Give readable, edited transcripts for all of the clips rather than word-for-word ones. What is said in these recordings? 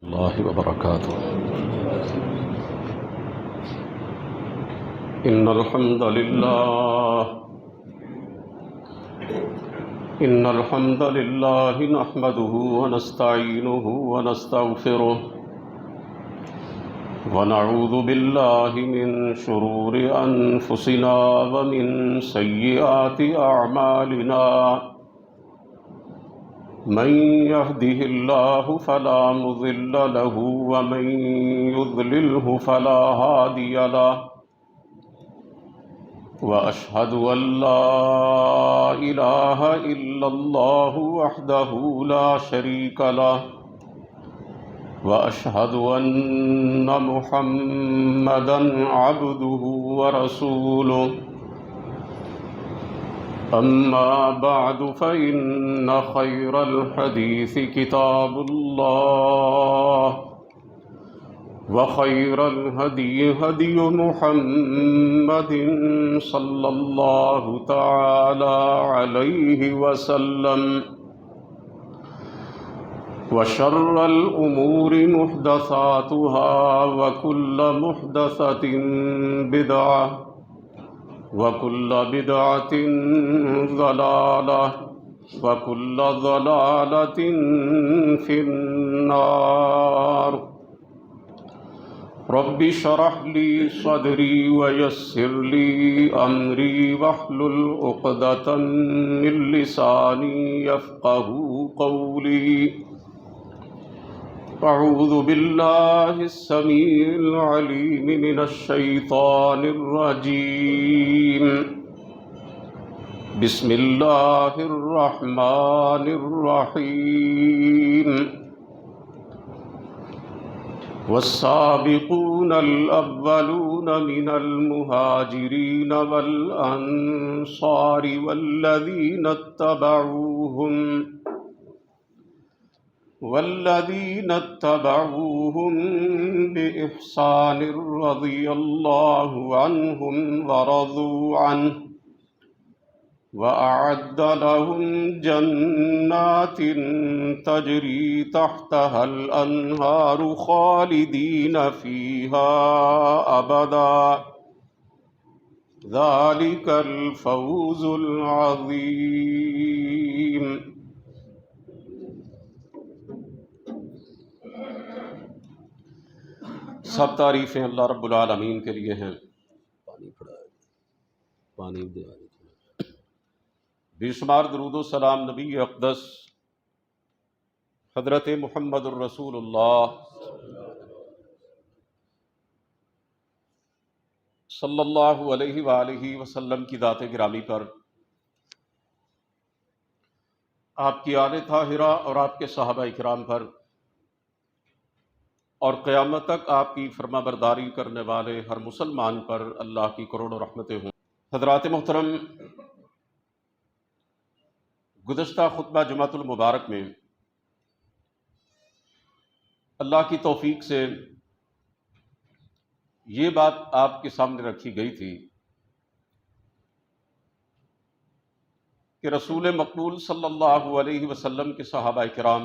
الله وبركاته. إن الحمد لله نحمده ونستعينه ونستغفره ونعوذ بالله من شرور أنفسنا ومن سيئات أعمالنا من يهده الله فلا مضل له ومن يضلله فلا هادي له وأشهد أن لا إله إلا الله وحده لا شريك له وأشهد أن محمدًا عبده ورسوله أما بعد فإن خير الحديث كتاب الله وخير الهدي هدي محمد صلى الله تعالى عليه وسلم وشر الأمور محدثاتها وكل محدثة بدعة وكل بدعة ضلالة وكل ضلالة في النار. رب اشرح لي صدري ويسر لي أمري واحلل عقدة من لساني يفقهوا قولي. أعوذ بالله السميع العليم من الشيطان الرجيم. بسم الله الرحمن الرحيم. والسابقون الأولون من المهاجرين والأنصار والذين اتبعوهم بإحسان رضي الله عنهم ورضوا عنه وأعد لهم جنات تجري تحتها الأنهار خالدين فيها أبدا ذلك الفوز العظيم. سب تعریفیں اللہ رب العالمین کے لیے ہیں. پانی بے شمار درود و سلام نبی اقدس حضرت محمد الرسول اللہ صلی اللہ علیہ وآلہ وسلم کی ذات گرامی پر، آپ کی آل طاہرہ اور آپ کے صحابہ اکرام پر، اور قیامت تک آپ کی فرما برداری کرنے والے ہر مسلمان پر اللہ کی کروڑوں رحمتیں ہوں. حضرات محترم، گزشتہ خطبہ جمعۃ المبارک میں اللہ کی توفیق سے یہ بات آپ کے سامنے رکھی گئی تھی کہ رسول مقبول صلی اللہ علیہ وسلم کے صحابہ کرام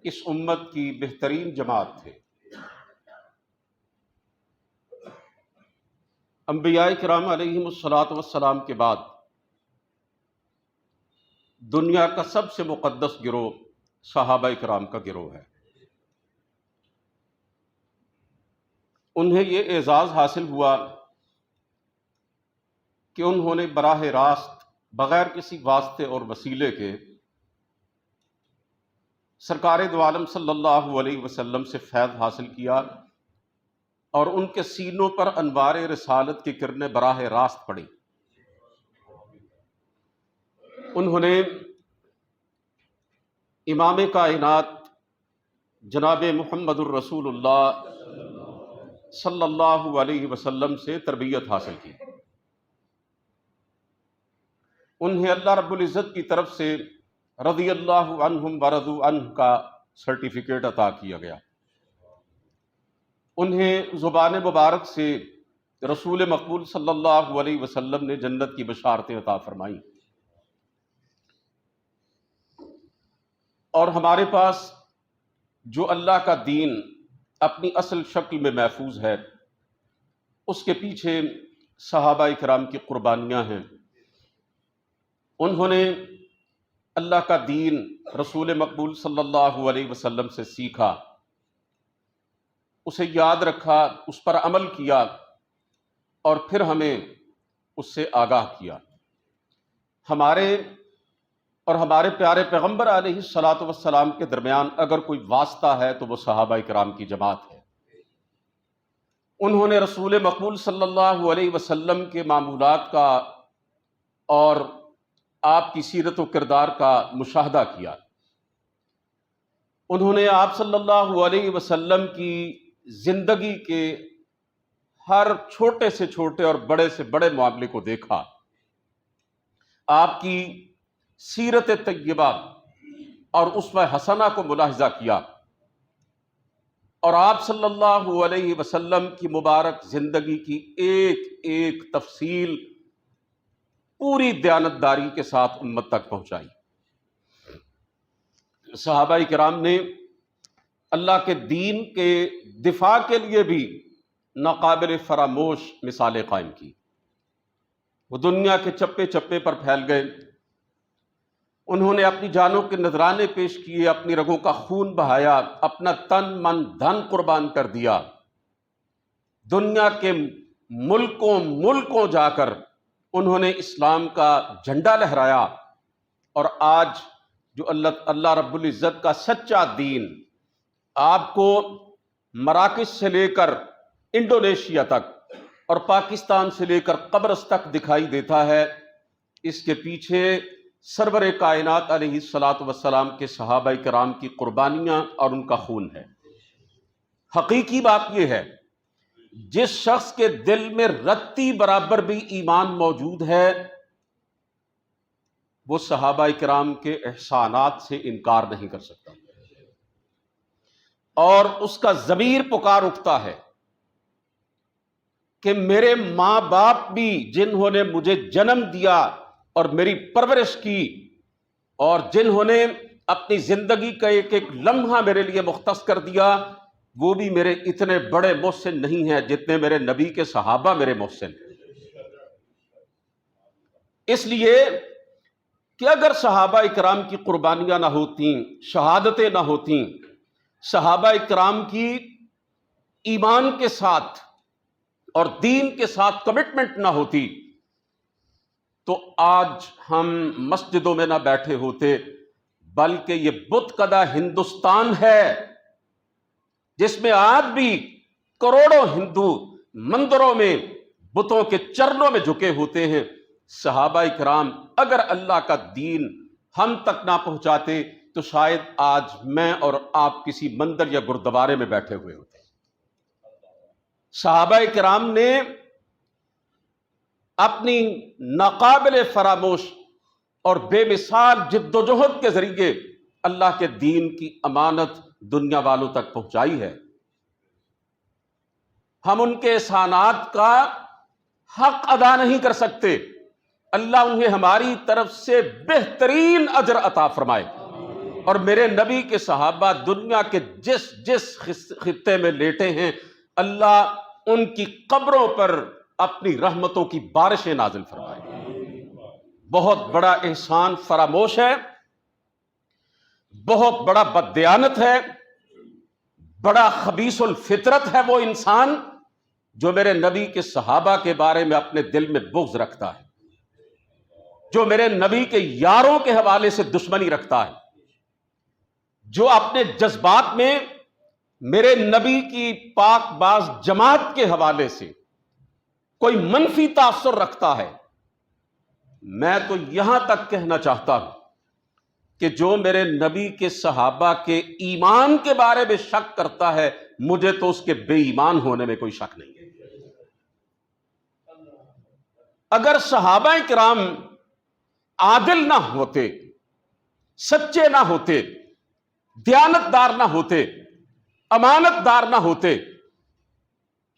اس امت کی بہترین جماعت تھے. انبیاء کرام علیہم الصلاۃ والسلام کے بعد دنیا کا سب سے مقدس گروہ صحابہ کرام کا گروہ ہے. انہیں یہ اعزاز حاصل ہوا کہ انہوں نے براہ راست بغیر کسی واسطے اور وسیلے کے سرکار دو عالم صلی اللہ علیہ وسلم سے فیض حاصل کیا، اور ان کے سینوں پر انوار رسالت کی کرنیں براہ راست پڑی. انہوں نے امام کائنات جناب محمد الرسول اللہ صلی اللہ علیہ وسلم سے تربیت حاصل کی. انہیں اللہ رب العزت کی طرف سے رضی اللہ عنہم ورضوا عنہ کا سرٹیفکیٹ عطا کیا گیا. انہیں زبان مبارک سے رسول مقبول صلی اللہ علیہ وسلم نے جنت کی بشارتیں عطا فرمائیں. اور ہمارے پاس جو اللہ کا دین اپنی اصل شکل میں محفوظ ہے، اس کے پیچھے صحابہ کرام کی قربانیاں ہیں۔ انہوں نے اللہ کا دین رسول مقبول صلی اللہ علیہ وسلم سے سیکھا، اسے یاد رکھا، اس پر عمل کیا، اور پھر ہمیں اس سے آگاہ کیا۔ ہمارے اور ہمارے پیارے پیغمبر علیہ الصلاۃ والسلام کے درمیان اگر کوئی واسطہ ہے تو وہ صحابہ کرام کی جماعت ہے۔ انہوں نے رسول مقبول صلی اللہ علیہ وسلم کے معمولات کا اور آپ کی سیرت و کردار کا مشاہدہ کیا۔ انہوں نے آپ صلی اللہ علیہ وسلم کی زندگی کے ہر چھوٹے سے چھوٹے اور بڑے سے بڑے معاملے کو دیکھا، آپ کی سیرت طیبہ اور اسوہ حسنہ کو ملاحظہ کیا، اور آپ صلی اللہ علیہ وسلم کی مبارک زندگی کی ایک ایک تفصیل پوری دیانتداری کے ساتھ امت تک پہنچائی۔ صحابہ کرام نے اللہ کے دین کے دفاع کے لیے بھی ناقابل فراموش مثالیں قائم کی۔ وہ دنیا کے چپے چپے پر پھیل گئے، انہوں نے اپنی جانوں کے نذرانے پیش کیے، اپنی رگوں کا خون بہایا، اپنا تن من دھن قربان کر دیا، دنیا کے ملکوں جا کر انہوں نے اسلام کا جھنڈا لہرایا، اور آج جو اللہ رب العزت کا سچا دین آپ کو مراکش سے لے کر انڈونیشیا تک اور پاکستان سے لے کر قبرص تک دکھائی دیتا ہے، اس کے پیچھے سرور کائنات علیہ الصلاۃ والسلام کے صحابہ کرام کی قربانیاں اور ان کا خون ہے۔ حقیقی بات یہ ہے، جس شخص کے دل میں رتی برابر بھی ایمان موجود ہے، وہ صحابہ کرام کے احسانات سے انکار نہیں کر سکتا، اور اس کا ضمیر پکار اٹھتا ہے کہ میرے ماں باپ بھی جنہوں نے مجھے جنم دیا اور میری پرورش کی، اور جنہوں نے اپنی زندگی کا ایک ایک لمحہ میرے لیے مختص کر دیا، وہ بھی میرے اتنے بڑے محسن نہیں ہیں جتنے میرے نبی کے صحابہ میرے محسن ہیں۔ اس لیے کہ اگر صحابہ کرام کی قربانیاں نہ ہوتیں، شہادتیں نہ ہوتیں، صحابہ کرام کی ایمان کے ساتھ اور دین کے ساتھ کمٹمنٹ نہ ہوتی، تو آج ہم مسجدوں میں نہ بیٹھے ہوتے، بلکہ یہ بت کدہ ہندوستان ہے جس میں آج بھی کروڑوں ہندو مندروں میں بتوں کے چرنوں میں جھکے ہوتے ہیں۔ صحابہ کرام اگر اللہ کا دین ہم تک نہ پہنچاتے تو شاید آج میں اور آپ کسی مندر یا گردوارے میں بیٹھے ہوئے ہوتے۔ صحابہ کرام نے اپنی ناقابل فراموش اور بے مثال جد و جہد کے ذریعے اللہ کے دین کی امانت دنیا والوں تک پہنچائی ہے۔ ہم ان کے احسانات کا حق ادا نہیں کر سکتے، اللہ انہیں ہماری طرف سے بہترین اجر عطا فرمائے۔ اور میرے نبی کے صحابہ دنیا کے جس خطے میں لیٹے ہیں، اللہ ان کی قبروں پر اپنی رحمتوں کی بارشیں نازل فرمائے۔ بہت بڑا احسان فراموش ہے، بہت بڑا بددیانت ہے، بڑا خبیث الفطرت ہے وہ انسان جو میرے نبی کے صحابہ کے بارے میں اپنے دل میں بغض رکھتا ہے، جو میرے نبی کے یاروں کے حوالے سے دشمنی رکھتا ہے، جو اپنے جذبات میں میرے نبی کی پاک باز جماعت کے حوالے سے کوئی منفی تاثر رکھتا ہے۔ میں تو یہاں تک کہنا چاہتا ہوں کہ جو میرے نبی کے صحابہ کے ایمان کے بارے میں شک کرتا ہے، مجھے تو اس کے بے ایمان ہونے میں کوئی شک نہیں ہے۔ اگر صحابہ کرام عادل نہ ہوتے، سچے نہ ہوتے، دیانتدار نہ ہوتے، امانت دار نہ ہوتے،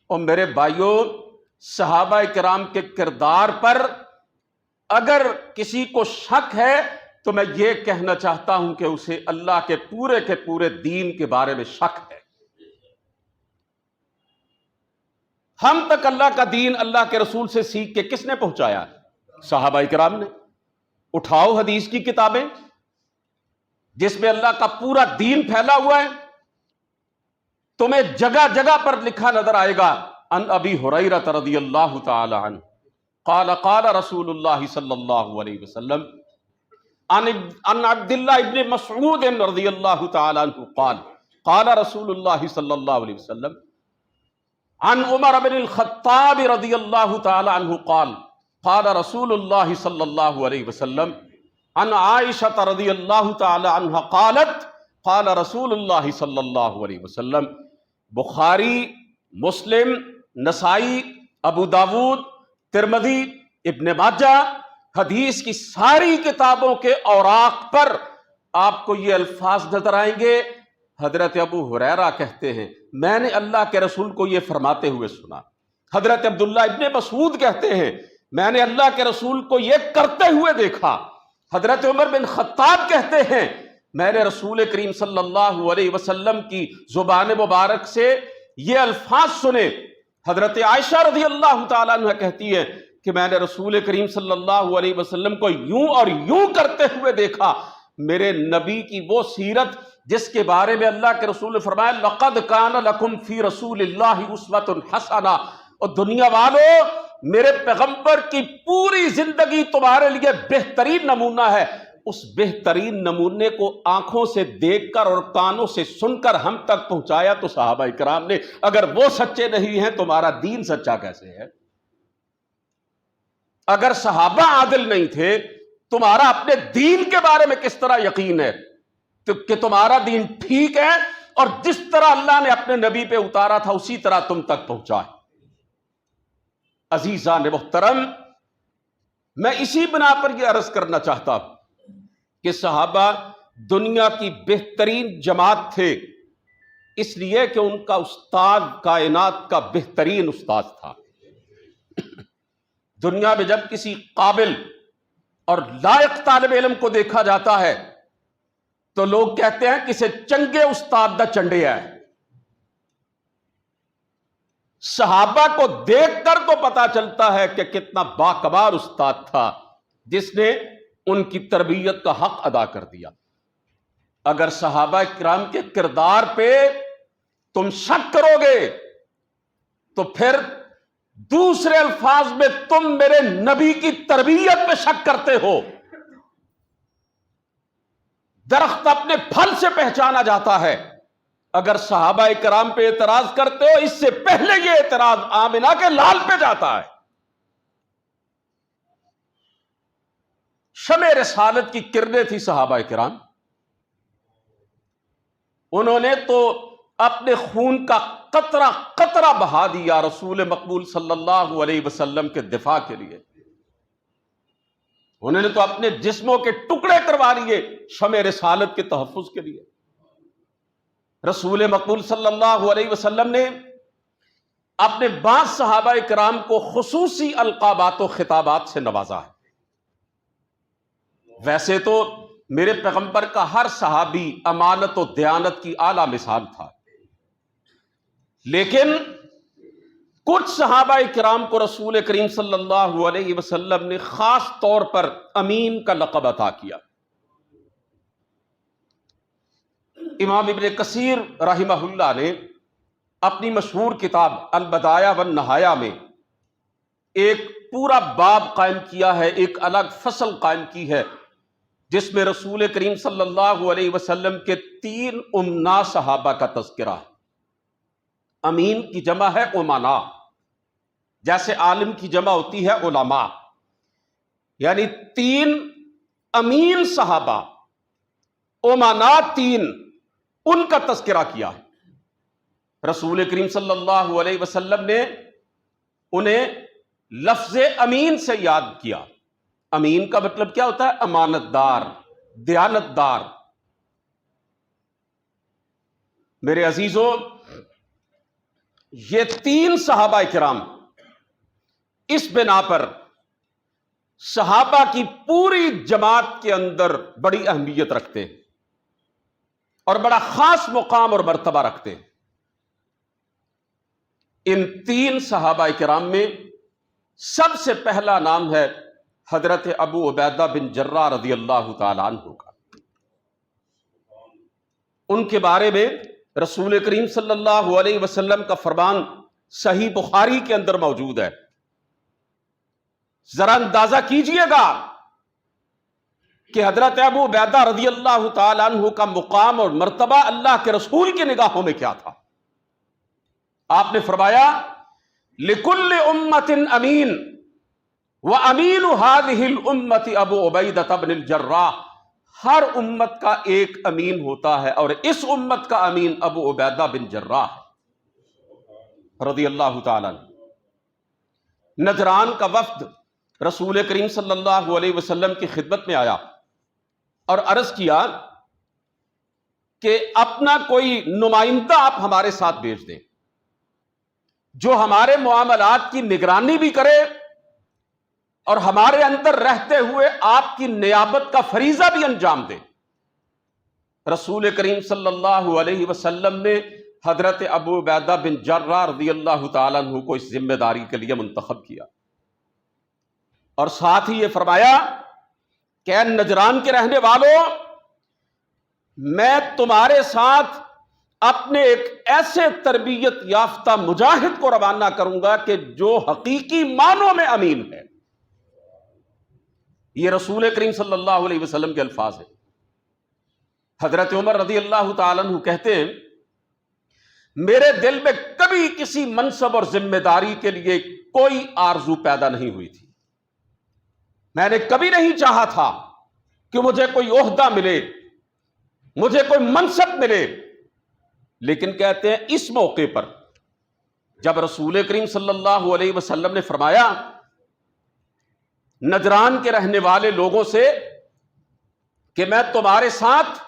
اور میرے بھائیوں صحابہ کرام کے کردار پر اگر کسی کو شک ہے تو میں یہ کہنا چاہتا ہوں کہ اسے اللہ کے پورے دین کے بارے میں شک ہے۔ ہم تک اللہ کا دین اللہ کے رسول سے سیکھ کے کس نے پہنچایا؟ صحابہ کرام نے۔ اٹھاؤ حدیث کی کتابیں جس میں اللہ کا پورا دین پھیلا ہوا ہے، تمہیں جگہ جگہ پر لکھا نظر آئے گا ان ابی ہریرہ رضی اللہ تعالی عنہ قال قال رسول اللہ صلی اللہ علیہ وسلم ان عبداللہ ابن مسعود رضی اللہ تعالی عنہ قال قال رسول اللہ صلی اللہ علیہ وسلم عن عمر بن الخطاب رضی اللہ تعالی عنہ قال قال رسول اللہ صلی اللہ علیہ وسلم عن عائشہ رضی اللہ تعالی عنہ قالت قال رسول اللہ صلی اللہ علیہ وسلم۔ بخاری، مسلم، نسائی، ابو داود، ترمذی، ابن ماجہ، حدیث کی ساری کتابوں کے اوراق پر آپ کو یہ الفاظ نظر آئیں گے۔ حضرت ابو ہریرہ کہتے ہیں میں نے اللہ کے رسول کو یہ فرماتے ہوئے سنا۔ حضرت عبداللہ ابن مسعود کہتے ہیں میں نے اللہ کے رسول کو یہ کرتے ہوئے دیکھا۔ حضرت عمر بن خطاب کہتے ہیں میں نے رسول کریم صلی اللہ علیہ وسلم کی زبان مبارک سے یہ الفاظ سنے۔ حضرت عائشہ رضی اللہ تعالیٰ عنہ کہتی ہے کہ میں نے رسول کریم صلی اللہ علیہ وسلم کو یوں اور یوں کرتے ہوئے دیکھا۔ میرے نبی کی وہ سیرت جس کے بارے میں اللہ کے رسول نے فرمایا لقد کان لکم فی رسول اللہ اسوۃ حسنہ، اور دنیا والوں میرے پیغمبر کی پوری زندگی تمہارے لیے بہترین نمونہ ہے۔ اس بہترین نمونے کو آنکھوں سے دیکھ کر اور کانوں سے سن کر ہم تک پہنچایا تو صحابہ کرام نے۔ اگر وہ سچے نہیں ہیں تمہارا دین سچا کیسے ہے؟ اگر صحابہ عادل نہیں تھے تمہارا اپنے دین کے بارے میں کس طرح یقین ہے کہ تمہارا دین ٹھیک ہے اور جس طرح اللہ نے اپنے نبی پہ اتارا تھا اسی طرح تم تک پہنچا ہے؟ عزیزان محترم، میں اسی بنا پر یہ عرض کرنا چاہتا ہوں کہ صحابہ دنیا کی بہترین جماعت تھے، اس لیے کہ ان کا استاد کائنات کا بہترین استاد تھا۔ دنیا میں جب کسی قابل اور لائق طالب علم کو دیکھا جاتا ہے تو لوگ کہتے ہیں کہ اسے چنگے استاد دا چنڈیا ہے۔ صحابہ کو دیکھ کر تو پتا چلتا ہے کہ کتنا باکمال استاد تھا جس نے ان کی تربیت کا حق ادا کر دیا۔ اگر صحابہ کرام کے کردار پہ تم شک کرو گے تو پھر دوسرے الفاظ میں تم میرے نبی کی تربیت پہ شک کرتے ہو۔ درخت اپنے پھل سے پہچانا جاتا ہے۔ اگر صحابہ کرام پہ اعتراض کرتے ہو اس سے پہلے یہ اعتراض آمنہ کے لال پہ جاتا ہے۔ شمع رسالت کی کرنیں تھی صحابہ کرام، انہوں نے تو اپنے خون کا قطرہ قطرہ بہا دیا رسول مقبول صلی اللہ علیہ وسلم کے دفاع کے لیے۔ انہوں نے تو اپنے جسموں کے ٹکڑے کروا لیے شمع رسالت کے تحفظ کے لیے۔ رسول مقبول صلی اللہ علیہ وسلم نے اپنے بعض صحابہ کرام کو خصوصی القابات و خطابات سے نوازا ہے۔ ویسے تو میرے پیغمبر کا ہر صحابی امانت و دیانت کی اعلیٰ مثال تھا، لیکن کچھ صحابہ کرام کو رسول کریم صلی اللہ علیہ وسلم نے خاص طور پر امین کا لقب عطا کیا۔ امام ابن کثیر رحمہ اللہ نے اپنی مشہور کتاب البدایہ والنہایہ میں ایک پورا باب قائم کیا ہے، ایک الگ فصل قائم کی ہے جس میں رسول کریم صلی اللہ علیہ وسلم کے 3 امنا صحابہ کا تذکرہ ہے۔ امین کی جمع ہے امنا، جیسے عالم کی جمع ہوتی ہے علماء، یعنی 3 امین صحابہ، امنا 3، ان کا تذکرہ کیا ہے۔ رسول کریم صلی اللہ علیہ وسلم نے انہیں لفظ امین سے یاد کیا۔ امین کا مطلب کیا ہوتا ہے؟ امانت دار، دیانت دار۔ میرے عزیزوں، یہ 3 صحابہ کرام اس بنا پر صحابہ کی پوری جماعت کے اندر بڑی اہمیت رکھتے ہیں اور بڑا خاص مقام اور مرتبہ رکھتے ہیں۔ ان 3 صحابہ کرام میں سب سے پہلا نام ہے حضرت ابو عبیدہ بن جراح رضی اللہ تعالی عنہ کا۔ ان کے بارے میں رسول کریم صلی اللہ علیہ وسلم کا فرمان صحیح بخاری کے اندر موجود ہے۔ ذرا اندازہ کیجئے گا کہ حضرت ابو عبیدہ رضی اللہ تعالی عنہ کا مقام اور مرتبہ اللہ کے رسول کی نگاہوں میں کیا تھا۔ آپ نے فرمایا لِكُلِّ أُمَّةٍ أَمِينٌ وَأَمِينُ هَذِهِ الْأُمَّةِ أَبُو عُبَيْدَةَ بْنِ الْجَرَّاحِ، ہر امت کا ایک امین ہوتا ہے اور اس امت کا امین ابو عبیدہ بن جراح رضی اللہ تعالیٰ عنہ۔ نجران کا وفد رسول کریم صلی اللہ علیہ وسلم کی خدمت میں آیا اور عرض کیا کہ اپنا کوئی نمائندہ آپ ہمارے ساتھ بھیج دیں جو ہمارے معاملات کی نگرانی بھی کرے اور ہمارے اندر رہتے ہوئے آپ کی نیابت کا فریضہ بھی انجام دے۔ رسول کریم صلی اللہ علیہ وسلم نے حضرت ابو عبیدہ بن جراح رضی اللہ تعالیٰ عنہ کو اس ذمہ داری کے لیے منتخب کیا اور ساتھ ہی یہ فرمایا کہ اے نجران کے رہنے والوں، میں تمہارے ساتھ اپنے ایک ایسے تربیت یافتہ مجاہد کو روانہ کروں گا کہ جو حقیقی معنوں میں امین ہے۔ یہ رسول کریم صلی اللہ علیہ وسلم کے الفاظ ہیں۔ حضرت عمر رضی اللہ تعالیٰ عنہ کہتے ہیں میرے دل میں کبھی کسی منصب اور ذمہ داری کے لیے کوئی آرزو پیدا نہیں ہوئی تھی، میں نے کبھی نہیں چاہا تھا کہ مجھے کوئی عہدہ ملے، مجھے کوئی منصب ملے، لیکن کہتے ہیں اس موقع پر جب رسول کریم صلی اللہ علیہ وسلم نے فرمایا نجران کے رہنے والے لوگوں سے کہ میں تمہارے ساتھ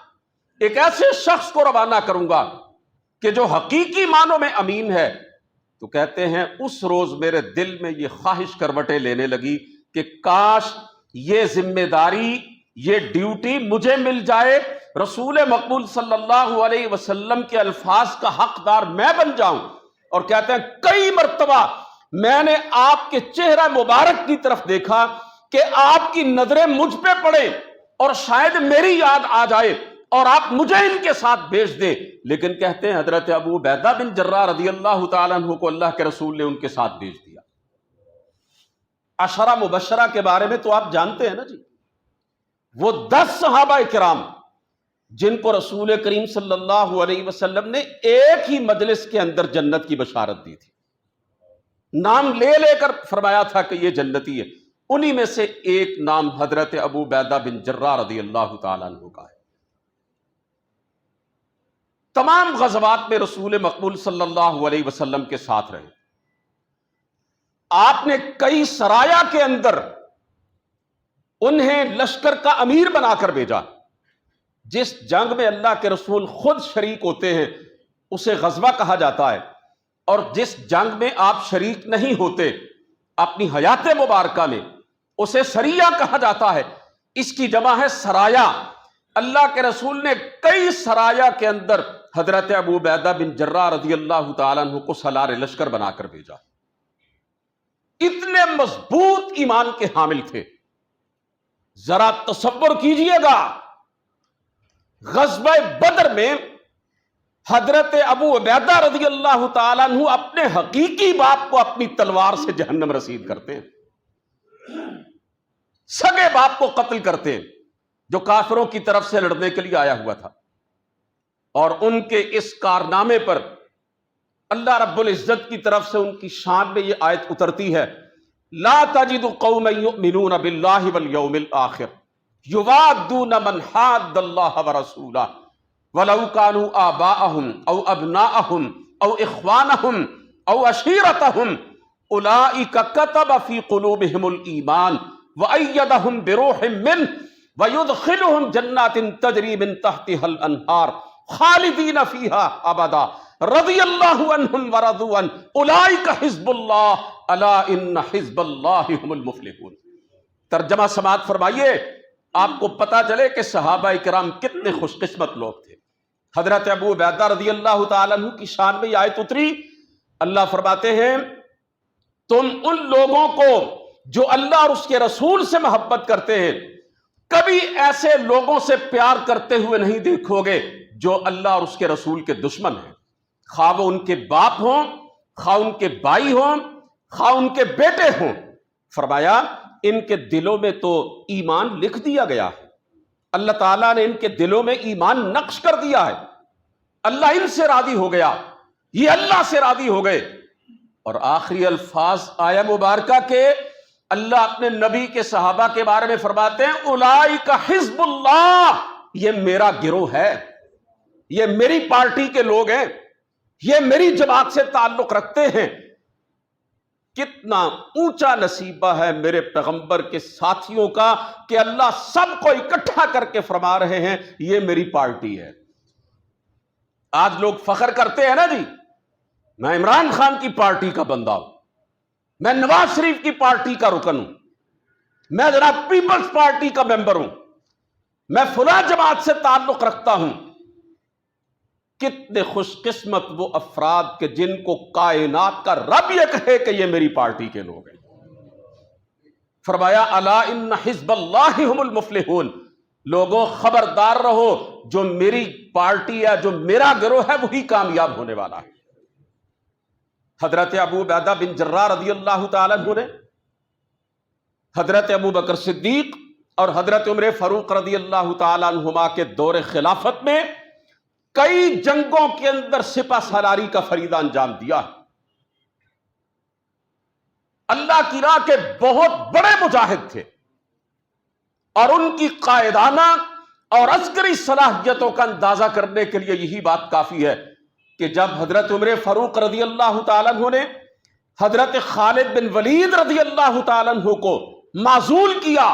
ایک ایسے شخص کو روانہ کروں گا کہ جو حقیقی معنوں میں امین ہے، تو کہتے ہیں اس روز میرے دل میں یہ خواہش کروٹیں لینے لگی کہ کاش یہ ذمہ داری، یہ ڈیوٹی مجھے مل جائے، رسول مقبول صلی اللہ علیہ وسلم کے الفاظ کا حقدار میں بن جاؤں۔ اور کہتے ہیں کئی مرتبہ میں نے آپ کے چہرہ مبارک کی طرف دیکھا کہ آپ کی نظریں مجھ پہ پڑیں اور شاید میری یاد آ جائے اور آپ مجھے ان کے ساتھ بھیج دیں، لیکن کہتے ہیں حضرت ابو عبیدہ بن جراح رضی اللہ تعالیٰ عنہ کو اللہ کے رسول نے ان کے ساتھ بھیج دیا۔ عشرہ مبشرہ کے بارے میں تو آپ جانتے ہیں نا جی، وہ 10 صحابہ کرام جن کو رسول کریم صلی اللہ علیہ وسلم نے ایک ہی مجلس کے اندر جنت کی بشارت دی تھی، نام لے لے کر فرمایا تھا کہ یہ جنتی ہے، انہی میں سے ایک نام حضرت ابو عبیدہ بن جراح رضی اللہ تعالیٰ عنہ کا ہے۔ تمام غزوات میں رسول مقبول صلی اللہ علیہ وسلم کے ساتھ رہے۔ آپ نے کئی سرایا کے اندر انہیں لشکر کا امیر بنا کر بھیجا۔ جس جنگ میں اللہ کے رسول خود شریک ہوتے ہیں اسے غزوہ کہا جاتا ہے، اور جس جنگ میں آپ شریک نہیں ہوتے اپنی حیات مبارکہ میں اسے سریہ کہا جاتا ہے، اس کی جمع ہے سرایا۔ اللہ کے رسول نے کئی سرایا کے اندر حضرت ابو عبیدہ بن جراح رضی اللہ تعالیٰ عنہ کو سالار لشکر بنا کر بھیجا۔ اتنے مضبوط ایمان کے حامل تھے، ذرا تصور کیجئے گا غزوہ بدر میں حضرت ابو عبیدہ رضی اللہ تعالیٰ عنہ اپنے حقیقی باپ کو اپنی تلوار سے جہنم رسید کرتے ہیں، سگے باپ کو قتل کرتے ہیں جو کافروں کی طرف سے لڑنے کے لیے آیا ہوا تھا، اور ان کے اس کارنامے پر اللہ رب العزت کی طرف سے ان کی شان میں یہ آیت اترتی ہے، لا تجد قوما یؤمنون باللہ والیوم الآخر یوادون من حاد اللہ ورسولہ ولو كانوا آباءهم او ابناءهم او اخوانهم او عشیرتهم اولئک کتب فی قلوبهم الایمان وأیدهم بروح منه ويدخلهم جنات تجری من تحتها الانہار خالدین فیها ابدا رضی اللہ عنہم ورضوا عنہ اولئک حزب اللہ الا ان حزب اللہ هم المفلحون۔ ترجمہ سماعت فرمائیے، آپ کو پتا چلے کہ صحابہ کرام کتنے خوش قسمت لوگ تھے۔ حضرت ابو عبیدہ رضی اللہ تعالیٰ عنہ کی شان میں یہ آیت اتری، اللہ فرماتے ہیں تم ان لوگوں کو جو اللہ اور اس کے رسول سے محبت کرتے ہیں کبھی ایسے لوگوں سے پیار کرتے ہوئے نہیں دیکھو گے جو اللہ اور اس کے رسول کے دشمن ہیں، خواہ وہ ان کے باپ ہوں، خواہ ان کے بھائی ہوں، خواہ ان کے بیٹے ہوں۔ فرمایا ان کے دلوں میں تو ایمان لکھ دیا گیا ہے، اللہ تعالیٰ نے ان کے دلوں میں ایمان نقش کر دیا ہے، اللہ ان سے راضی ہو گیا، یہ اللہ سے راضی ہو گئے۔ اور آخری الفاظ آیہ مبارکہ کے اللہ اپنے نبی کے صحابہ کے بارے میں فرماتے ہیں اولئک حزب اللہ، یہ میرا گروہ ہے، یہ میری پارٹی کے لوگ ہیں، یہ میری جماعت سے تعلق رکھتے ہیں۔ کتنا اونچا نصیبہ ہے میرے پیغمبر کے ساتھیوں کا کہ اللہ سب کو اکٹھا کر کے فرما رہے ہیں یہ میری پارٹی ہے۔ آج لوگ فخر کرتے ہیں نا جی، میں عمران خان کی پارٹی کا بندہ ہوں، میں نواز شریف کی پارٹی کا رکن ہوں، میں جناب پیپلز پارٹی کا ممبر ہوں، میں فلاں جماعت سے تعلق رکھتا ہوں۔ کتنے خوش قسمت وہ افراد کہ جن کو کائنات کا رب یہ کہے کہ یہ میری پارٹی کے لوگ ہیں۔ فرمایا الا ان حزب اللہ هم المفلحون، لوگوں خبردار رہو، جو میری پارٹی ہے، جو میرا گروہ ہے، وہی کامیاب ہونے والا ہے۔ حضرت ابو عبیدہ بن جراح رضی اللہ تعالیٰ عنہ نے حضرت ابو بکر صدیق اور حضرت عمر فاروق رضی اللہ تعالیٰ عنہما کے دور خلافت میں کئی جنگوں کے اندر سپہ سالاری کا فریضہ انجام دیا۔ اللہ کی راہ کے بہت بڑے مجاہد تھے، اور ان کی قائدانہ اور عسکری صلاحیتوں کا اندازہ کرنے کے لیے یہی بات کافی ہے کہ جب حضرت عمر فاروق رضی اللہ تعالیٰ عنہ نے حضرت خالد بن ولید رضی اللہ تعالیٰ عنہ کو معزول کیا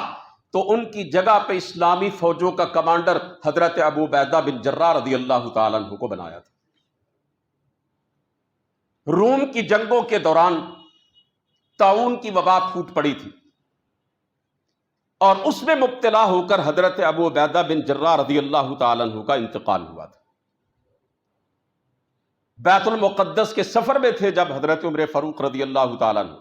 تو ان کی جگہ پہ اسلامی فوجوں کا کمانڈر حضرت ابو عبیدہ بن جراح رضی اللہ تعالیٰ عنہ کو بنایا تھا۔ روم کی جنگوں کے دوران طاعون کی وبا پھوٹ پڑی تھی، اور اس میں مبتلا ہو کر حضرت ابو عبیدہ بن جراح رضی اللہ تعالیٰ عنہ کا انتقال ہوا تھا۔ بیت المقدس کے سفر میں تھے جب حضرت عمر فاروق رضی اللہ تعالیٰ عنہ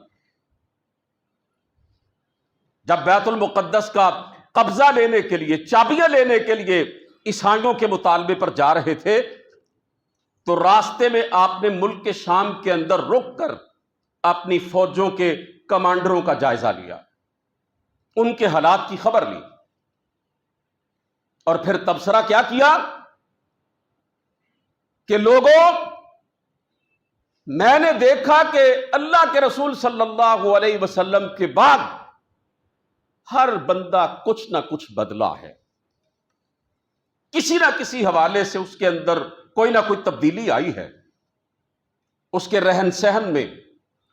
جب بیت المقدس کا قبضہ لینے کے لیے، چابیاں لینے کے لیے عیسائیوں کے مطالبے پر جا رہے تھے تو راستے میں آپ نے ملک کے شام کے اندر رک کر اپنی فوجوں کے کمانڈروں کا جائزہ لیا، ان کے حالات کی خبر لی، اور پھر تبصرہ کیا کیا کہ لوگوں، میں نے دیکھا کہ اللہ کے رسول صلی اللہ علیہ وسلم کے بعد ہر بندہ کچھ نہ کچھ بدلا ہے، کسی نہ کسی حوالے سے اس کے اندر کوئی نہ کوئی تبدیلی آئی ہے، اس کے رہن سہن میں،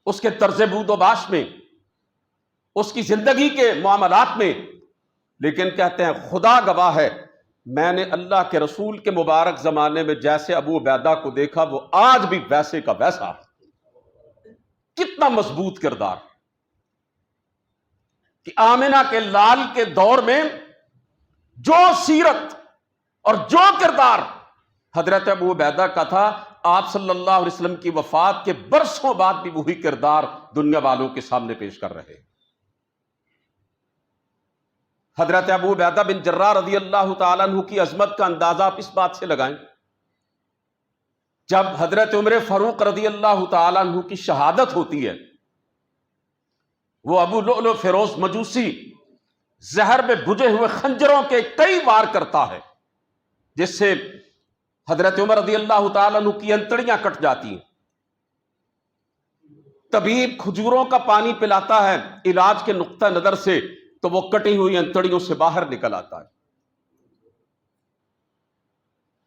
اس کے طرز بود و باش میں، اس کی زندگی کے معاملات میں۔ لیکن کہتے ہیں خدا گواہ ہے، میں نے اللہ کے رسول کے مبارک زمانے میں جیسے ابو عبیدہ کو دیکھا وہ آج بھی ویسے کا ویسا ہے۔ کتنا مضبوط کردار کہ آمنہ کے لال کے دور میں جو سیرت اور جو کردار حضرت ابو عبیدہ کا تھا، آپ صلی اللہ علیہ وسلم کی وفات کے برسوں بعد بھی وہی کردار دنیا والوں کے سامنے پیش کر رہے۔ حضرت ابو عبیدہ بن جراح رضی اللہ تعالیٰ عنہ کی عظمت کا اندازہ آپ اس بات سے لگائیں، جب حضرت عمر فاروق رضی اللہ تعالیٰ عنہ کی شہادت ہوتی ہے، وہ ابو لؤلؤ فیروز مجوسی زہر میں بجھے ہوئے خنجروں کے کئی وار کرتا ہے، جس سے حضرت عمر رضی اللہ تعالیٰ عنہ کی انتڑیاں کٹ جاتی ہیں۔ طبیب کھجوروں کا پانی پلاتا ہے علاج کے نقطہ نظر سے، تو وہ کٹی ہوئی انتڑیوں سے باہر نکل آتا ہے۔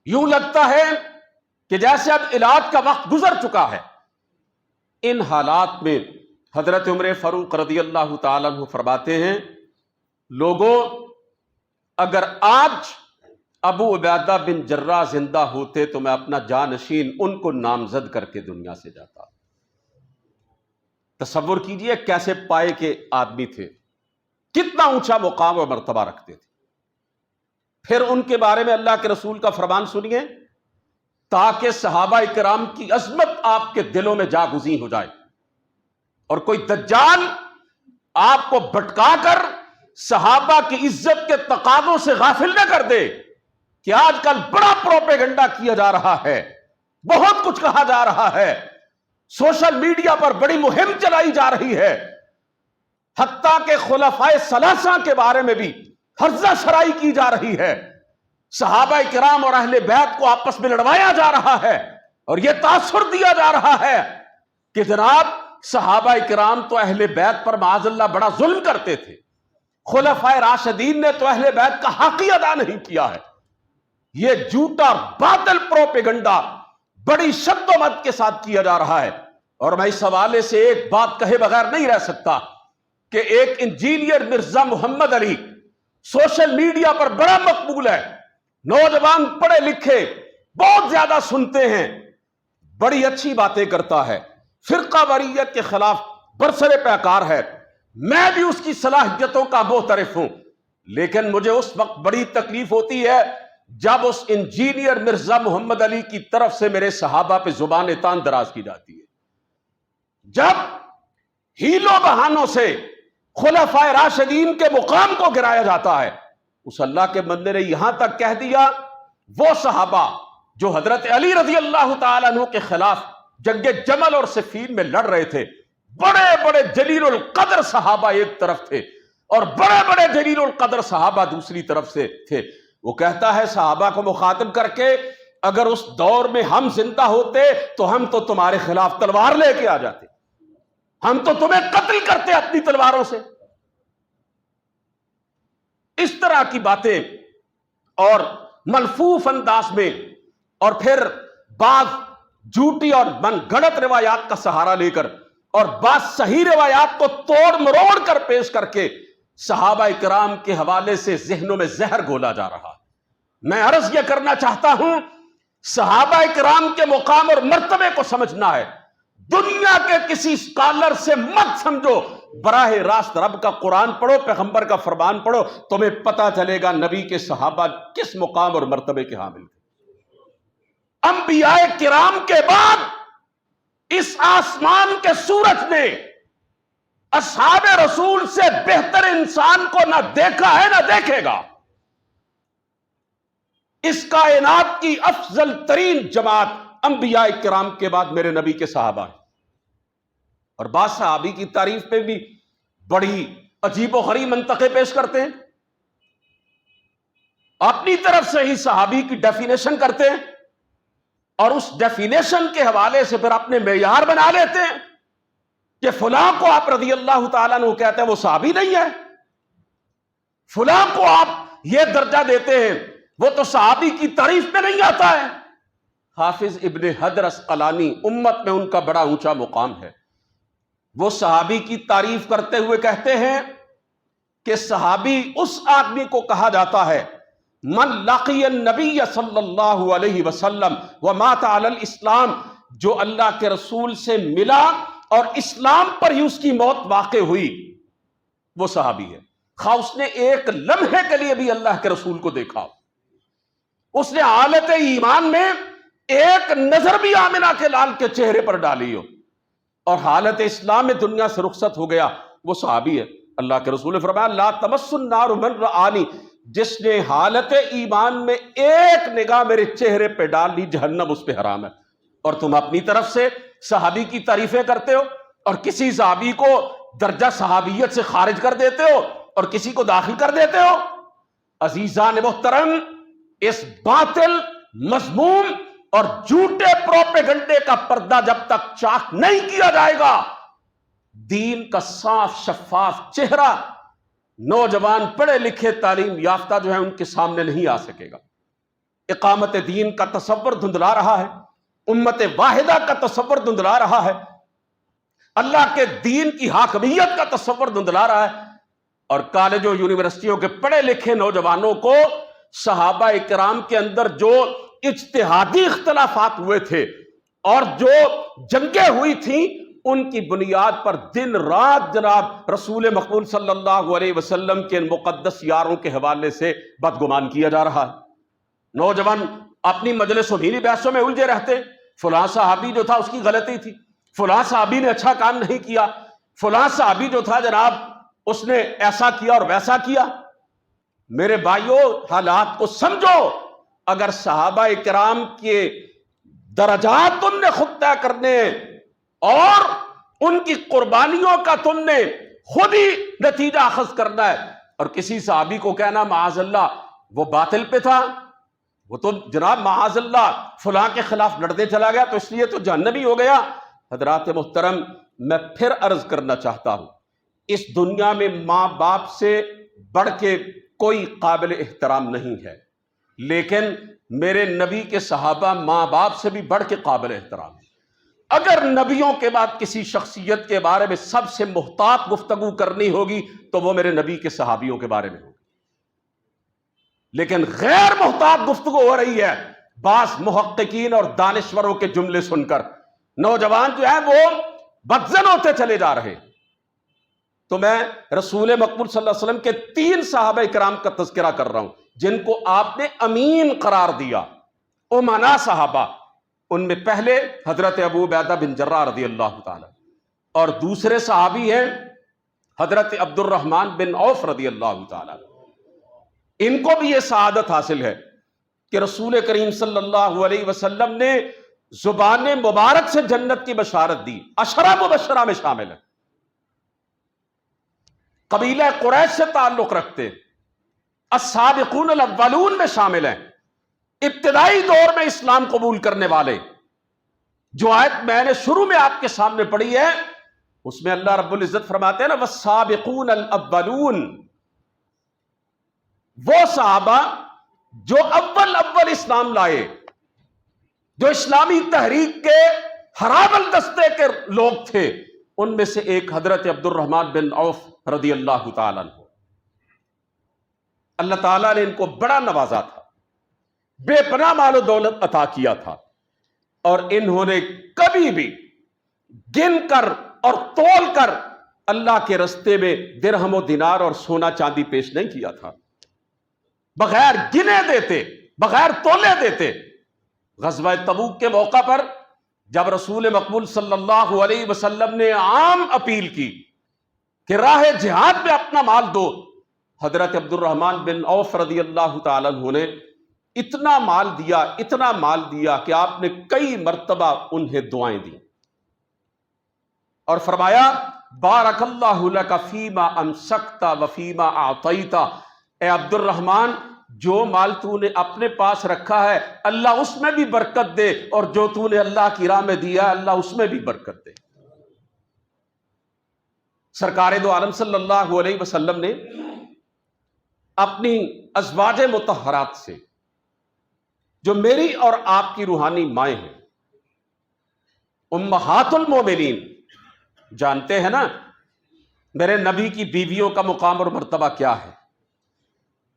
یوں لگتا ہے کہ جیسے اب علاج کا وقت گزر چکا ہے۔ ان حالات میں حضرت عمر فاروق رضی اللہ تعالیٰ عنہ فرماتے ہیں، لوگوں، اگر آج ابو عبیدہ بن جراح زندہ ہوتے تو میں اپنا جانشین ان کو نامزد کر کے دنیا سے جاتا۔ تصور کیجئے کیسے پائے کے آدمی تھے، کتنا اونچا مقام و مرتبہ رکھتے تھے۔ پھر ان کے بارے میں اللہ کے رسول کا فرمان سنیے، تاکہ صحابہ کرام کی عظمت آپ کے دلوں میں جاگزیں ہو جائے اور کوئی دجال آپ کو بھٹکا کر صحابہ کی عزت کے تقاضوں سے غافل نہ کر دے کہ آج کل بڑا پروپیگنڈا کیا جا رہا ہے، بہت کچھ کہا جا رہا ہے، سوشل میڈیا پر بڑی مہم چلائی جا رہی ہے، حتیٰ کہ خلفائے ثلاثہ کے بارے میں بھی ہرزہ شرائی کی جا رہی ہے، صحابہ کرام اور اہل بیت کو آپس میں لڑوایا جا رہا ہے، اور یہ تاثر دیا جا رہا ہے کہ جناب صحابہ کرام تو اہل بیت پر معاذ اللہ بڑا ظلم کرتے تھے، خلفائے راشدین نے تو اہل بیت کا حق ہی ادا نہیں کیا ہے۔ یہ جھوٹا باطل پروپیگنڈا بڑی شد و مد کے ساتھ کیا جا رہا ہے، اور میں اس حوالے سے ایک بات کہے بغیر نہیں رہ سکتا کہ ایک انجینئر مرزا محمد علی سوشل میڈیا پر بڑا مقبول ہے، نوجوان پڑھے لکھے بہت زیادہ سنتے ہیں، بڑی اچھی باتیں کرتا ہے، فرقہ واریت کے خلاف برسر پیکار ہے، میں بھی اس کی صلاحیتوں کا معترف ہوں، لیکن مجھے اس وقت بڑی تکلیف ہوتی ہے جب اس انجینئر مرزا محمد علی کی طرف سے میرے صحابہ پہ زبان تان دراز کی جاتی ہے، جب ہیلوں بہانوں سے خلفائے راشدین کے مقام کو گرایا جاتا ہے۔ اس اللہ کے بندے نے یہاں تک کہہ دیا وہ صحابہ جو حضرت علی رضی اللہ تعالیٰ عنہ کے خلاف جنگ جمل اور صفین میں لڑ رہے تھے، بڑے بڑے جلیل القدر صحابہ ایک طرف تھے اور بڑے بڑے جلیل القدر صحابہ دوسری طرف سے تھے، وہ کہتا ہے صحابہ کو مخاطب کر کے، اگر اس دور میں ہم زندہ ہوتے تو ہم تو تمہارے خلاف تلوار لے کے آ جاتے، ہم تو تمہیں قتل کرتے اپنی تلواروں سے۔ اس طرح کی باتیں اور ملفوف انداز میں، اور پھر بعض جھوٹی اور من گھڑت روایات کا سہارا لے کر اور بعض صحیح روایات کو توڑ مروڑ کر پیش کر کے صحابہ کرام کے حوالے سے ذہنوں میں زہر گھولا جا رہا ہے۔ میں عرض یہ کرنا چاہتا ہوں، صحابہ کرام کے مقام اور مرتبے کو سمجھنا ہے، دنیا کے کسی اسکالر سے مت سمجھو، براہ راست رب کا قرآن پڑھو، پیغمبر کا فرمان پڑھو، تمہیں پتہ چلے گا نبی کے صحابہ کس مقام اور مرتبے کے حامل تھے۔ انبیاء کرام کے بعد اس آسمان کے سورج نے اصحاب رسول سے بہتر انسان کو نہ دیکھا ہے نہ دیکھے گا۔ اس کائنات کی افضل ترین جماعت انبیاء کرام کے بعد میرے نبی کے صحابہ ہیں، اور بعض صحابی کی تعریف پہ بھی بڑی عجیب و غریب منطقے پیش کرتے ہیں، اپنی طرف سے ہی صحابی کی ڈیفینیشن کرتے ہیں اور اس ڈیفینیشن کے حوالے سے پھر اپنے معیار بنا لیتے ہیں کہ فلاں کو آپ رضی اللہ تعالیٰ عنہ کہتے ہیں وہ صحابی نہیں ہے، فلاں کو آپ یہ درجہ دیتے ہیں وہ تو صحابی کی تعریف میں نہیں آتا ہے۔ حافظ ابن حجر عسقلانی، امت میں ان کا بڑا اونچا مقام ہے، وہ صحابی کی تعریف کرتے ہوئے کہتے ہیں کہ صحابی اس آدمی کو کہا جاتا ہے من لقی النبی صلی اللہ علیہ وسلم ومات علی الاسلام، جو اللہ کے رسول سے ملا اور اسلام پر ہی اس کی موت واقع ہوئی، وہ صحابی ہے، خواہ اس نے ایک لمحے کے لیے بھی اللہ کے رسول کو دیکھا، اس نے حالت ایمان میں ایک نظر بھی آمنہ کے لال کے چہرے پر ڈالی ہو اور حالت اسلام میں دنیا سے رخصت ہو گیا، وہ صحابی ہے۔ اللہ کے رسول نے فرمایا لا تمس النار من رآنی، جس نے حالت ایمان میں ایک نگاہ میرے چہرے پہ ڈال لی جہنم اس پہ حرام ہے۔ اور تم اپنی طرف سے صحابی کی تعریفیں کرتے ہو اور کسی صحابی کو درجہ صحابیت سے خارج کر دیتے ہو اور کسی کو داخل کر دیتے ہو۔ عزیزان محترم، اس باطل، مذموم اور جھوٹے پروپیگنڈے کا پردہ جب تک چاک نہیں کیا جائے گا، دین کا صاف شفاف چہرہ نوجوان پڑھے لکھے تعلیم یافتہ جو ہے ان کے سامنے نہیں آ سکے گا۔ اقامت دین کا تصور دھندلا رہا ہے، امت واحدہ کا تصور دھندلا رہا ہے، اللہ کے دین کی حاکمیت کا تصور دھندلا رہا ہے، اور کالجوں یونیورسٹیوں کے پڑھے لکھے نوجوانوں کو صحابہ کرام کے اندر جو اجتہادی اختلافات ہوئے تھے اور جو جنگیں ہوئی تھیں ان کی بنیاد پر دن رات جناب رسول مقبول صلی اللہ علیہ وسلم کے مقدس یاروں کے حوالے سے بدگمان کیا جا رہا ہے۔ نوجوان اپنی مجلس و دینی بحثوں میں الجھے رہتے، فلاں صحابی جو تھا اس کی غلطی تھی، فلاں صحابی نے اچھا کام نہیں کیا، فلاں صحابی جو تھا جناب اس نے ایسا کیا اور ویسا کیا۔ میرے بھائیوں، حالات کو سمجھو۔ اگر صحابہ کرام کے درجات تم نے خود طے کرنے اور ان کی قربانیوں کا تم نے خود ہی نتیجہ اخذ کرنا ہے، اور کسی صحابی کو کہنا معاذ اللہ وہ باطل پہ تھا، وہ تو جناب معاذ اللہ فلاں کے خلاف لڑنے چلا گیا تو اس لیے تو جہنمی ہو گیا۔ حضرات محترم، میں پھر عرض کرنا چاہتا ہوں، اس دنیا میں ماں باپ سے بڑھ کے کوئی قابل احترام نہیں ہے، لیکن میرے نبی کے صحابہ ماں باپ سے بھی بڑھ کے قابل احترام ہیں۔ اگر نبیوں کے بعد کسی شخصیت کے بارے میں سب سے محتاط گفتگو کرنی ہوگی تو وہ میرے نبی کے صحابیوں کے بارے میں ہوگی، لیکن غیر محتاط گفتگو ہو رہی ہے بعض محققین اور دانشوروں کے جملے سن کر۔ نوجوان جو ہیں وہ بدزن ہوتے چلے جا رہے۔ تو میں رسول مقبول صلی اللہ علیہ وسلم کے 3 صحابہ کرام کا تذکرہ کر رہا ہوں جن کو آپ نے امین قرار دیا، امنا صحابہ۔ ان میں پہلے حضرت ابو عبیدہ بن جراح رضی اللہ تعالی، اور دوسرے صحابی ہیں حضرت عبد الرحمن بن عوف رضی اللہ تعالی۔ ان کو بھی یہ سعادت حاصل ہے کہ رسول کریم صلی اللہ علیہ وسلم نے زبان مبارک سے جنت کی بشارت دی، عشرہ مبشرہ میں شامل ہے، قبیلہ قریش سے تعلق رکھتے، السابقون الاولون میں شامل ہیں، ابتدائی دور میں اسلام قبول کرنے والے۔ جو آیت میں نے شروع میں آپ کے سامنے پڑھی ہے اس میں اللہ رب العزت فرماتے ہیں نا والسابقون الاولون، وہ صحابہ جو اول اسلام لائے، جو اسلامی تحریک کے ہراول دستے کے لوگ تھے، ان میں سے ایک حضرت عبد الرحمن بن عوف رضی اللہ تعالیٰ عنہ۔ اللہ تعالیٰ نے ان کو بڑا نوازا تھا، بے پناہ مال و دولت عطا کیا تھا، اور انہوں نے کبھی بھی گن کر اور تول کر اللہ کے رستے میں درہم و دینار اور سونا چاندی پیش نہیں کیا تھا، بغیر گنے دیتے، بغیر تولے دیتے۔ غزوہ تبوک کے موقع پر جب رسول مقبول صلی اللہ علیہ وسلم نے عام اپیل کی کہ راہ جہاد میں اپنا مال دو، حضرت عبد الرحمن بن عوف رضی اللہ تعالیٰ عنہ نے اتنا مال دیا کہ آپ نے کئی مرتبہ انہیں دعائیں دی اور فرمایا بارک اللہ لک فیما امسکت وفیما اعطیت، اے عبد الرحمن جو مال تو نے اپنے پاس رکھا ہے اللہ اس میں بھی برکت دے، اور جو تو نے اللہ کی راہ میں دیا اللہ اس میں بھی برکت دے۔ سرکار دو عالم صلی اللہ علیہ وسلم نے اپنی ازواج مطہرات سے، جو میری اور آپ کی روحانی مائیں ہیں، امہات المومنین، جانتے ہیں نا میرے نبی کی بیویوں کا مقام اور مرتبہ کیا ہے؟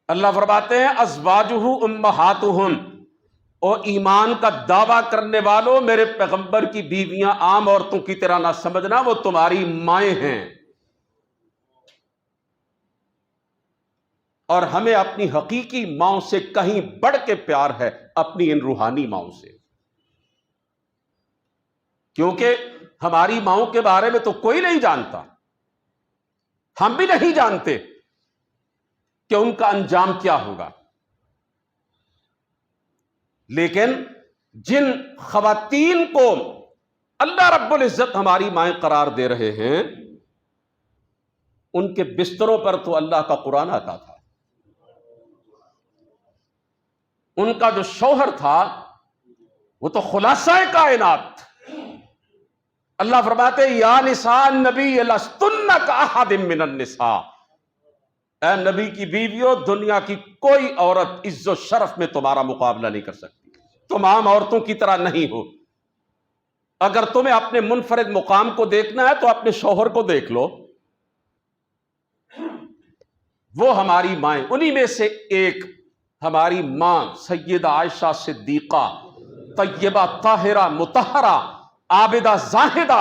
اللہ فرماتے ہیں ازواجہ امہاتہم، او ایمان کا دعویٰ کرنے والوں میرے پیغمبر کی بیویاں عام عورتوں کی طرح نہ سمجھنا، وہ تمہاری مائیں ہیں۔ اور ہمیں اپنی حقیقی ماؤں سے کہیں بڑھ کے پیار ہے اپنی ان روحانی ماؤں سے، کیونکہ ہماری ماؤں کے بارے میں تو کوئی نہیں جانتا، ہم بھی نہیں جانتے کہ ان کا انجام کیا ہوگا، لیکن جن خواتین کو اللہ رب العزت ہماری مائیں قرار دے رہے ہیں ان کے بستروں پر تو اللہ کا قرآن آتا تھا، ان کا جو شوہر تھا وہ تو خلاصہ کائنات۔ اللہ فرماتے یا نساء النبی لستن کاحد من النساء، اے نبی کی بیویوں دنیا کی کوئی عورت عز و شرف میں تمہارا مقابلہ نہیں کر سکتی، تم عام عورتوں کی طرح نہیں ہو۔ اگر تمہیں اپنے منفرد مقام کو دیکھنا ہے تو اپنے شوہر کو دیکھ لو، وہ ہماری مائیں، انہی میں سے ایک ہماری ماں سیدہ عائشہ صدیقہ طیبہ طاہرہ مطہرہ عابدہ زاہدہ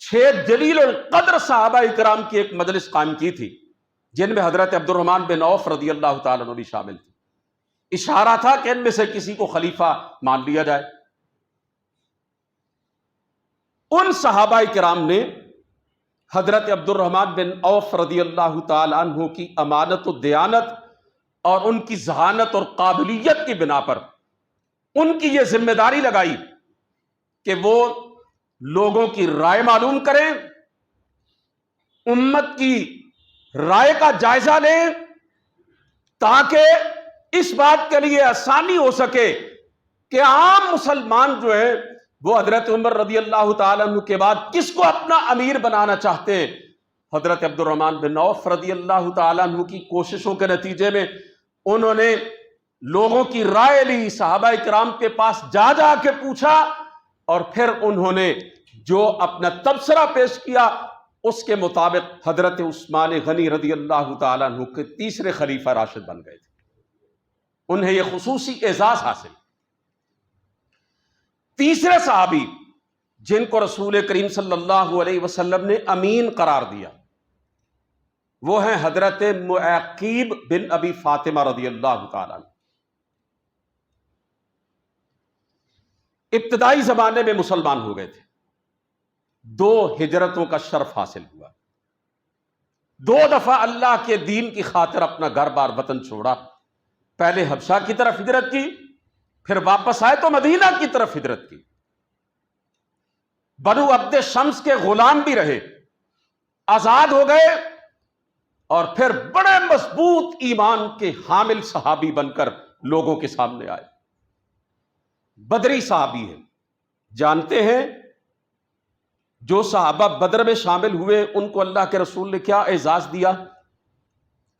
6 جلیل القدر صحابہ کرام کی ایک مجلس قائم کی تھی، جن میں حضرت عبد الرحمن بن عوف رضی اللہ تعالیٰ عنہ بھی شامل تھے۔ اشارہ تھا کہ ان میں سے کسی کو خلیفہ مان لیا جائے۔ ان صحابہ کرام نے حضرت عبد الرحمن بن عوف رضی اللہ تعالیٰ عنہ کی امانت و دیانت اور ان کی ذہانت اور قابلیت کی بنا پر ان کی یہ ذمہ داری لگائی کہ وہ لوگوں کی رائے معلوم کریں، امت کی رائے کا جائزہ لیں، تاکہ اس بات کے لیے آسانی ہو سکے کہ عام مسلمان جو ہے وہ حضرت عمر رضی اللہ تعالیٰ عنہ کے بعد کس کو اپنا امیر بنانا چاہتے ہیں۔ حضرت عبد الرحمن بن عوف رضی اللہ تعالیٰ عنہ کی کوششوں کے نتیجے میں انہوں نے لوگوں کی رائے لی، صحابہ کرام کے پاس جا جا کے پوچھا، اور پھر انہوں نے جو اپنا تبصرہ پیش کیا اس کے مطابق حضرت عثمان غنی رضی اللہ تعالیٰ عنہ کے تیسرے خلیفہ راشد بن گئے تھے۔ انہیں یہ خصوصی اعزاز حاصل۔ تیسرے صحابی جن کو رسول کریم صلی اللہ علیہ وسلم نے امین قرار دیا وہ ہیں حضرت معقیب بن ابی فاطمہ رضی اللہ تعالیٰ عنہ۔ ابتدائی زمانے میں مسلمان ہو گئے تھے، 2 ہجرتوں کا شرف حاصل ہوا، 2 دفعہ اللہ کے دین کی خاطر اپنا گھر بار وطن چھوڑا، پہلے حبشہ کی طرف ہجرت کی، پھر واپس آئے تو مدینہ کی طرف ہجرت کی۔ بنو عبد شمس کے غلام بھی رہے، آزاد ہو گئے، اور پھر بڑے مضبوط ایمان کے حامل صحابی بن کر لوگوں کے سامنے آئے۔ بدری صحابی ہیں، جانتے ہیں جو صحابہ بدر میں شامل ہوئے ان کو اللہ کے رسول نے کیا اعزاز دیا؟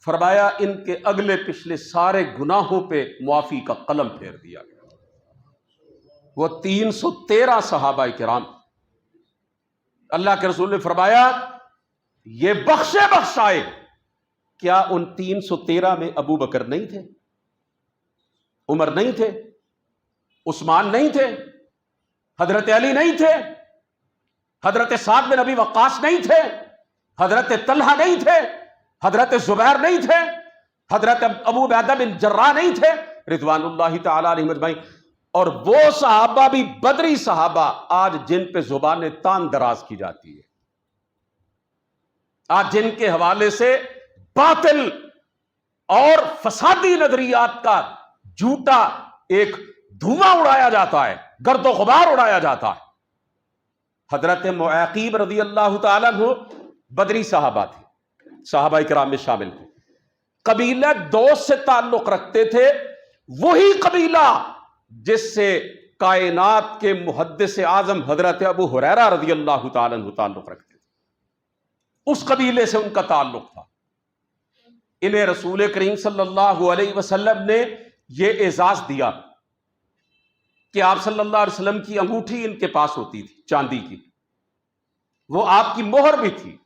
فرمایا ان کے اگلے پچھلے سارے گناہوں پہ معافی کا قلم پھیر دیا گیا۔ وہ 313 صحابہ کرام، اللہ کے رسول نے فرمایا یہ بخشائے۔ کیا ان 313 میں ابو بکر نہیں تھے؟ عمر نہیں تھے؟ عثمان نہیں تھے؟ حضرت علی نہیں تھے؟ حضرت سعد بن ابی وقاص نہیں تھے؟ حضرت طلحہ نہیں تھے؟ حضرت زبیر نہیں تھے؟ حضرت ابو عبیدہ بن جراح نہیں تھے؟ رضوان اللہ تعالی علیہم اجمعین۔ اور وہ صحابہ بھی بدری صحابہ آج جن پہ زبان تان دراز کی جاتی ہے، آج جن کے حوالے سے باطل اور فسادی نظریات کا جھوٹا ایک دھواں اڑایا جاتا ہے، گرد و غبار اڑایا جاتا ہے۔ حضرت معقیب رضی اللہ تعالیٰ عنہ بدری صحابہ تھے، صحابہ کرام میں شامل تھے، قبیلہ دوس سے تعلق رکھتے تھے، وہی قبیلہ جس سے کائنات کے محدث اعظم حضرت ابو ہریرہ رضی اللہ تعالیٰ عنہ تعلق رکھتے تھے، اس قبیلے سے ان کا تعلق تھا۔ انہیں رسول کریم صلی اللہ علیہ وسلم نے یہ اعزاز دیا کہ آپ صلی اللہ علیہ وسلم کی انگوٹھی ان کے پاس ہوتی تھی چاندی کی، وہ آپ کی مہر بھی تھی،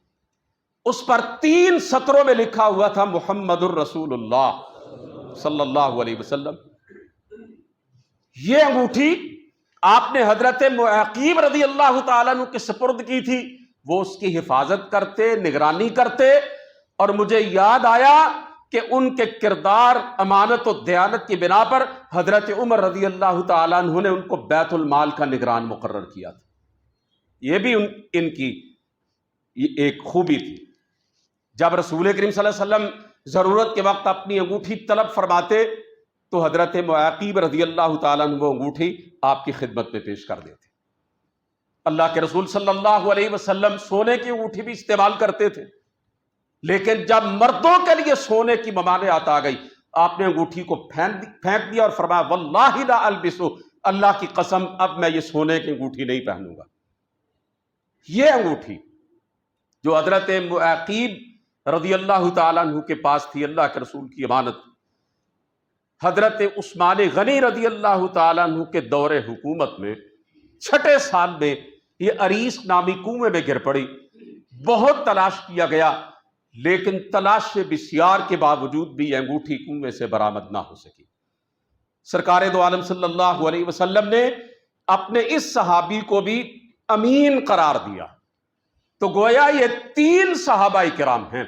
اس پر 3 سطروں میں لکھا ہوا تھا محمد الرسول اللہ صلی اللہ علیہ وسلم۔ یہ انگوٹھی آپ نے حضرت معقیب رضی اللہ تعالیٰ عنہ کے سپرد کی تھی، وہ اس کی حفاظت کرتے، نگرانی کرتے، اور مجھے یاد آیا کہ ان کے کردار، امانت و دیانت کی بنا پر حضرت عمر رضی اللہ تعالیٰ عنہ نے ان کو بیت المال کا نگران مقرر کیا تھا۔ یہ بھی ان کی ایک خوبی تھی۔ جب رسول کریم صلی اللہ علیہ وسلم ضرورت کے وقت اپنی انگوٹھی طلب فرماتے تو حضرت معقیب رضی اللہ تعالیٰ عنہ وہ انگوٹھی آپ کی خدمت میں پیش کر دیتے۔ اللہ کے رسول صلی اللہ علیہ وسلم سونے کی انگوٹھی بھی استعمال کرتے تھے، لیکن جب مردوں کے لیے سونے کی ممانعت آ گئی، آپ نے انگوٹھی کو پھینک دیا اور فرمایا واللہ لا البسو، اللہ کی قسم اب میں یہ سونے کی انگوٹھی نہیں پہنوں گا۔ یہ انگوٹھی جو حضرت معقیب رضی اللہ تعالیٰ عنہ کے پاس تھی، اللہ کے رسول کی امانت، حضرت عثمان غنی رضی اللہ تعالیٰ عنہ کے دور حکومت میں 6 سال میں یہ عریس نامی کنویں میں گر پڑی۔ بہت تلاش کیا گیا، لیکن تلاش بسیار کے باوجود بھی یہ انگوٹھی کنویں سے برآمد نہ ہو سکی۔ سرکار دو عالم صلی اللہ علیہ وسلم نے اپنے اس صحابی کو بھی امین قرار دیا، تو گویا یہ 3 صحابہ کرام ہیں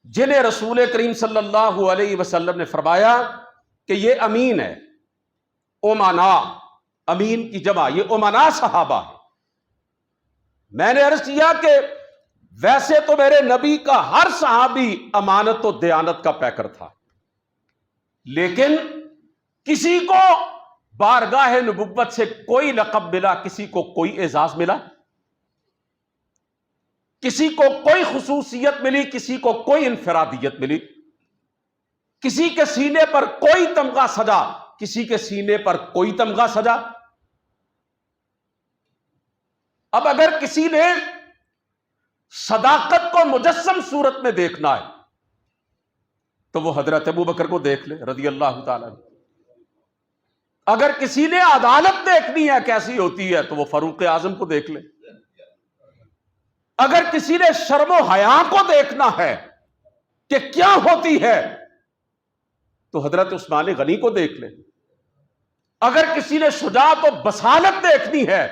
جنہیں رسول کریم صلی اللہ علیہ وسلم نے فرمایا کہ یہ امین ہے، امنا، امین کی جمع یہ امنا صحابہ ہے۔ میں نے عرض کیا کہ ویسے تو میرے نبی کا ہر صحابی امانت و دیانت کا پیکر تھا، لیکن کسی کو بارگاہ نبوت سے کوئی لقب ملا، کسی کو کوئی اعزاز ملا، کسی کو کوئی خصوصیت ملی، کسی کو کوئی انفرادیت ملی، کسی کے سینے پر کوئی تمغہ سجا، کسی کے سینے پر کوئی تمغہ سجا۔ اب اگر کسی نے صداقت کو مجسم صورت میں دیکھنا ہے تو وہ حضرت ابوبکر کو دیکھ لے رضی اللہ تعالیٰ عنہ۔ اگر کسی نے عدالت دیکھنی ہے کیسی ہوتی ہے تو وہ فاروق اعظم کو دیکھ لے۔ اگر کسی نے شرم و حیا کو دیکھنا ہے کہ کیا ہوتی ہے تو حضرت عثمان غنی کو دیکھ لے۔ اگر کسی نے شجاعت و بصالت دیکھنی ہے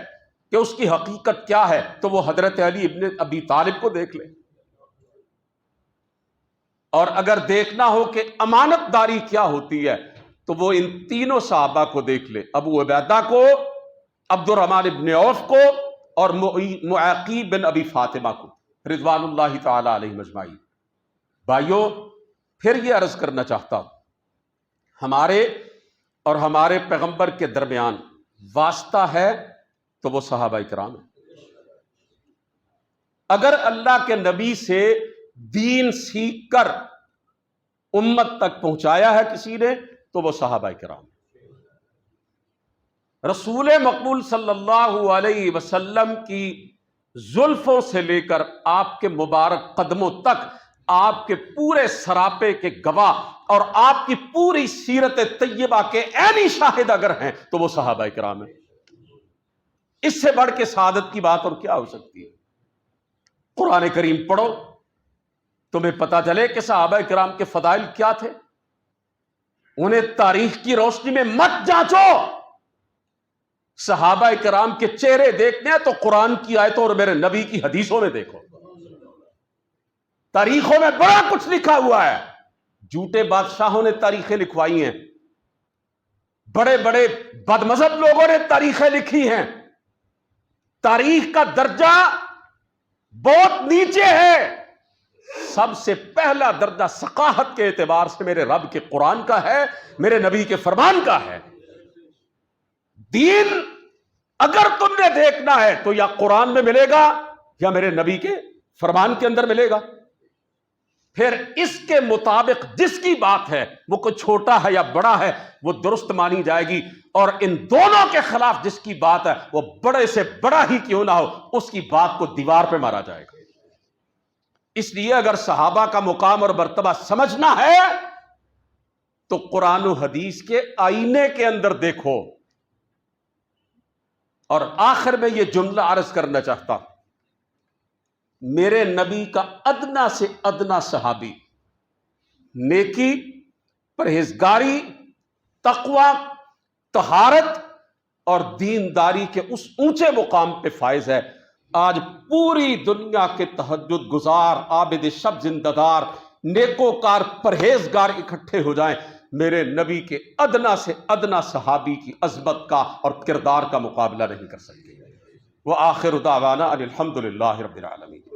کہ اس کی حقیقت کیا ہے تو وہ حضرت علی ابن ابی طالب کو دیکھ لے۔ اور اگر دیکھنا ہو کہ امانت داری کیا ہوتی ہے تو وہ ان تینوں صحابہ کو دیکھ لے، ابو عبیدہ کو، عبد الرحمن ابن عوف کو اور معاقیب بن ابی فاطمہ کو رضوان اللہ تعالی علیہم اجمعین۔ بھائیوں، پھر یہ عرض کرنا چاہتا ہوں، ہمارے اور ہمارے پیغمبر کے درمیان واسطہ ہے تو وہ صحابہ کرام ہیں۔ اگر اللہ کے نبی سے دین سیکھ کر امت تک پہنچایا ہے کسی نے تو وہ صحابہ کرام۔ رسول مقبول صلی اللہ علیہ وسلم کی زلفوں سے لے کر آپ کے مبارک قدموں تک آپ کے پورے سراپے کے گواہ اور آپ کی پوری سیرت طیبہ کے عینی شاہد اگر ہیں تو وہ صحابہ کرام ہیں۔ اس سے بڑھ کے سعادت کی بات اور کیا ہو سکتی ہے؟ قرآن کریم پڑھو، تمہیں پتا چلے کہ صحابہ کرام کے فضائل کیا تھے۔ انہیں تاریخ کی روشنی میں مت جانچو، صحابہ کرام کے چہرے دیکھنے ہیں تو قرآن کی آیتوں اور میرے نبی کی حدیثوں میں دیکھو۔ تاریخوں میں بڑا کچھ لکھا ہوا ہے، جھوٹے بادشاہوں نے تاریخیں لکھوائی ہیں، بڑے بڑے بدمذہب لوگوں نے تاریخیں لکھی ہیں۔ تاریخ کا درجہ بہت نیچے ہے، سب سے پہلا درجہ ثقافت کے اعتبار سے میرے رب کے قرآن کا ہے، میرے نبی کے فرمان کا ہے۔ دین اگر تم نے دیکھنا ہے تو یا قرآن میں ملے گا یا میرے نبی کے فرمان کے اندر ملے گا۔ پھر اس کے مطابق جس کی بات ہے وہ کوئی چھوٹا ہے یا بڑا ہے وہ درست مانی جائے گی، اور ان دونوں کے خلاف جس کی بات ہے وہ بڑے سے بڑا ہی کیوں نہ ہو اس کی بات کو دیوار پہ مارا جائے گا۔ اس لیے اگر صحابہ کا مقام اور مرتبہ سمجھنا ہے تو قرآن و حدیث کے آئینے کے اندر دیکھو۔ اور آخر میں یہ جملہ عرض کرنا چاہتا ہوں، میرے نبی کا ادنا سے ادنا صحابی نیکی، پرہیزگاری، تقوی، طہارت اور دینداری کے اس اونچے مقام پہ فائز ہے۔ آج پوری دنیا کے تہجد گزار، عابد شب زندہ دار، نیکوکار، پرہیزگار اکٹھے ہو جائیں، میرے نبی کے ادنا سے ادنا صحابی کی عظمت کا اور کردار کا مقابلہ نہیں کر سکتے۔ وآخر دعوانا ان الحمد للہ رب العالمین۔